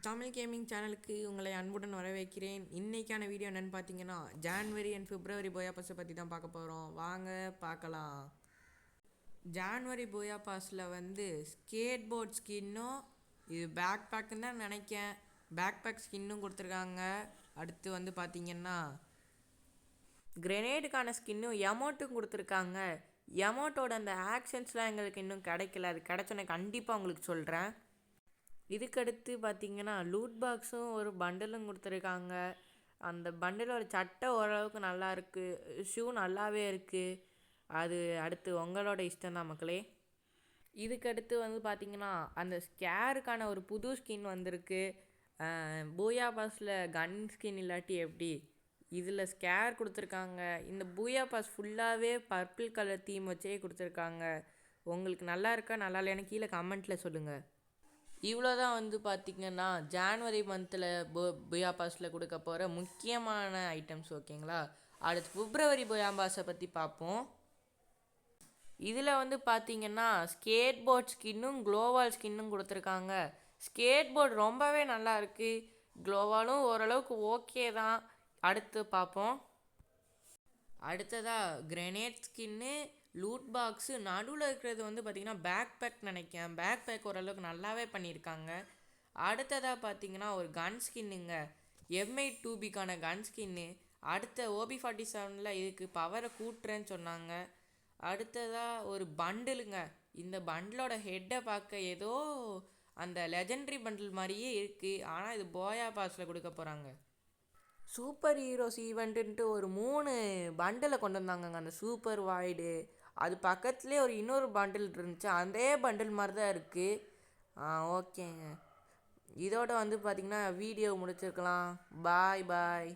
Tamil gaming சேனலுக்கு உங்களை அன்புடன் வரவேற்கிறேன். இன்றைக்கான வீடியோ என்னென்னு பார்த்தீங்கன்னா, ஜான்வரி அண்ட் பிப்ரவரி போயா பாஸை பற்றி தான் பார்க்க போகிறோம். வாங்க பார்க்கலாம். ஜான்வரி போயா பாஸில் ஸ்கேட் போர்ட் ஸ்கின்னும் இது பேக் பேக்குன்னு தான் நினைக்கேன். பேக் பேக் ஸ்கின்னும் கொடுத்துருக்காங்க. அடுத்து பார்த்தீங்கன்னா கிரெனேடுக்கான ஸ்கின்னும் எமௌண்ட்டும் கொடுத்துருக்காங்க. எமௌண்ட்டோட அந்த ஆக்ஷன்ஸ்லாம் எங்களுக்கு இன்னும் கிடைக்கல. அது கிடைச்சோன்னே கண்டிப்பாக உங்களுக்கு சொல்கிறேன். இதுக்கடுத்து பார்த்திங்கன்னா லூட் பாக்ஸும் ஒரு பண்டலும் கொடுத்துருக்காங்க. அந்த பண்டிலோட சட்டை ஓரளவுக்கு நல்லா இருக்குது, ஷூ நல்லாவே இருக்குது. அது அடுத்து உங்களோட இஷ்டம் தான் மக்களே. இதுக்கடுத்து பார்த்திங்கன்னா அந்த ஸ்கேருக்கான ஒரு புது ஸ்கின் வந்திருக்கு. பூயா பாஸில் கன் ஸ்கின் இல்லாட்டி எப்படி, இதில் ஸ்கேர் கொடுத்துருக்காங்க. இந்த பூயா பாஸ் ஃபுல்லாகவே பர்பிள் கலர் தீம் வச்சே கொடுத்துருக்காங்க. உங்களுக்கு நல்லா இருக்கா நல்லா இல்லையான்னு கீழே கமெண்ட்டில் சொல்லுங்கள். இவ்வளோ தான் பார்த்திங்கன்னா ஜான்வரி மந்தில் பூயா பாஸில் கொடுக்க போகிற முக்கியமான ஐட்டம்ஸ். ஓகேங்களா. அடுத்து பிப்ரவரி பூயா பாஸை பற்றி பார்ப்போம். இதில் பார்த்திங்கன்னா ஸ்கேட் போர்ட் ஸ்கின்னும் க்ளோவால் ஸ்கின்னும் கொடுத்துருக்காங்க. ஸ்கேட் போர்டு ரொம்பவே நல்லா இருக்குது, க்ளோவாலும் ஓரளவுக்கு ஓகே தான். அடுத்து பார்ப்போம். அடுத்ததாக கிரெனேட் ஸ்கின்னு, லூட் பாக்ஸு, நடுவில் இருக்கிறது பார்த்திங்கன்னா பேக் பேக் நினைக்கிறேன். பேக் பேக் ஓரளவுக்கு நல்லாவே பண்ணியிருக்காங்க. அடுத்ததாக பார்த்திங்கன்னா ஒரு கன் ஸ்கின்னுங்க, M8-2Bக்கான கன் ஸ்கின்னு. அடுத்த OB47 இதுக்கு பவரை கூட்டுறேன்னு சொன்னாங்க. அடுத்ததாக ஒரு பண்டிலுங்க. இந்த பண்டிலோட ஹெட்டை பார்க்க ஏதோ அந்த லெஜெண்டரி பண்டில் மாதிரியே இருக்குது. ஆனால் இது போயா பாஸில் கொடுக்க போகிறாங்க. சூப்பர் ஹீரோஸ் ஈவெண்ட்டுன்ட்டு ஒரு 3 பண்டிலை கொண்டு வந்தாங்க. அந்த சூப்பர் வாய்டு அது பக்கத்துலேயே இன்னொரு பண்டில் இருந்துச்சு. அதே பண்டில் மாதிரி தான் இருக்குது. ஓகேங்க. இதோட பார்த்திங்கன்னா வீடியோ முடிச்சிருக்கலாம். பாய் பாய்.